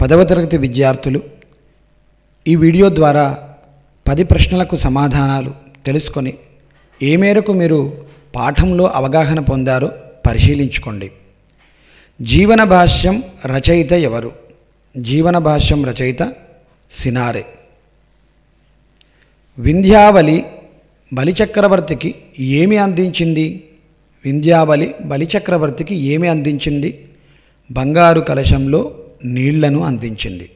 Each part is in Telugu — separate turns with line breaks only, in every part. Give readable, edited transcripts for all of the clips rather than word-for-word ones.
10వ తరగతి విద్యార్థులు ఈ వీడియో ద్వారా 10 ప్రశ్నలకు సమాధానాలు తెలుసుకొని ఏ మేరకు మీరు పాఠంలో అవగాహన పొందారో పరిశీలించుకోండి. జీవన భాష్యం రచయిత ఎవరు? జీవన భాష్యం రచయిత సినారె. వింధ్యావళి బలిచక్రవర్తికి ఏమి అందించింది? వింధ్యావళి బలిచక్రవర్తికి ఏమి అందించింది? బంగారు కలశంలో నీళ్లను అందించింది.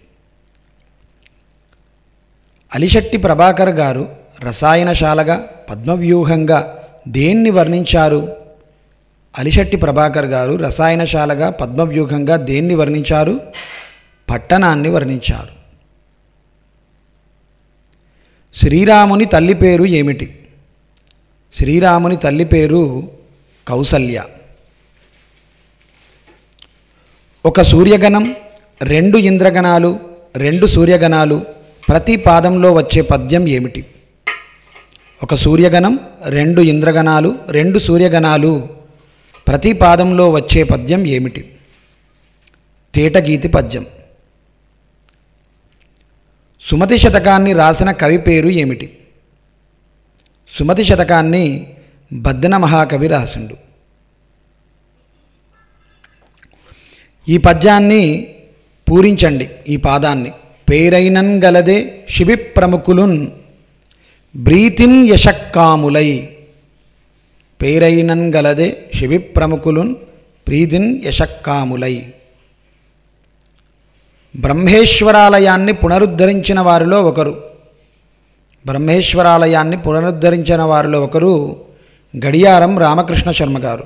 అలిశెట్టి ప్రభాకర్ గారు రసాయనశాలగా పద్మవ్యూహంగా దేన్ని వర్ణించారు? అలిశెట్టి ప్రభాకర్ గారు రసాయనశాలగా పద్మవ్యూహంగా దేన్ని వర్ణించారు? పట్టణాన్ని వర్ణించారు. శ్రీరాముని తల్లి పేరు ఏమిటి? శ్రీరాముని తల్లి పేరు కౌసల్య. ఒక సూర్యగణం, 2 ఇంద్రగణాలు, 2 సూర్యగణాలు ప్రతి పాదంలో వచ్చే పద్యం ఏమిటి? ఒక సూర్యగణం, 2 ఇంద్రగణాలు, 2 సూర్యగణాలు ప్రతి పాదంలో వచ్చే పద్యం ఏమిటి? తేటగీతి పద్యం. సుమతి శతకాన్ని రాసిన కవి పేరు ఏమిటి? సుమతి శతకాన్ని బద్దెన మహాకవి రాసిండు. ఈ పద్యాన్ని పూరించండి. ఈ పాదాన్ని పేరైనన్ గలదే శిబి ప్రముఖులున్ బ్రీతిన్ యశక్కాములై. పేరైనన్ గలదే శిబి ప్రముఖులున్ ప్రీతిన్ యశక్కాములై. బ్రహ్మేశ్వరాలయాన్ని పునరుద్ధరించిన వారిలో ఒకరు. బ్రహ్మేశ్వరాలయాన్ని పునరుద్ధరించిన వారిలో ఒకరు గడియారం రామకృష్ణ శర్మ గారు.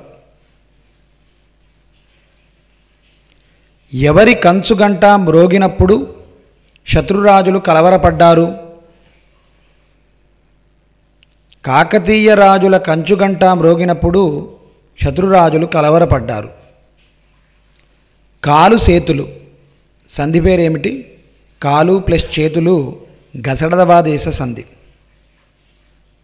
ఎవరి కంచుగంట మ్రోగినప్పుడు శత్రురాజులు కలవరపడ్డారు? కాకతీయ రాజుల కంచుగంట మ్రోగినప్పుడు శత్రురాజులు కలవరపడ్డారు. కాలు సేతులు సంధి పేరేమిటి? కాలు ప్లస్ చేతులు గసడదవాదేశ సంధి.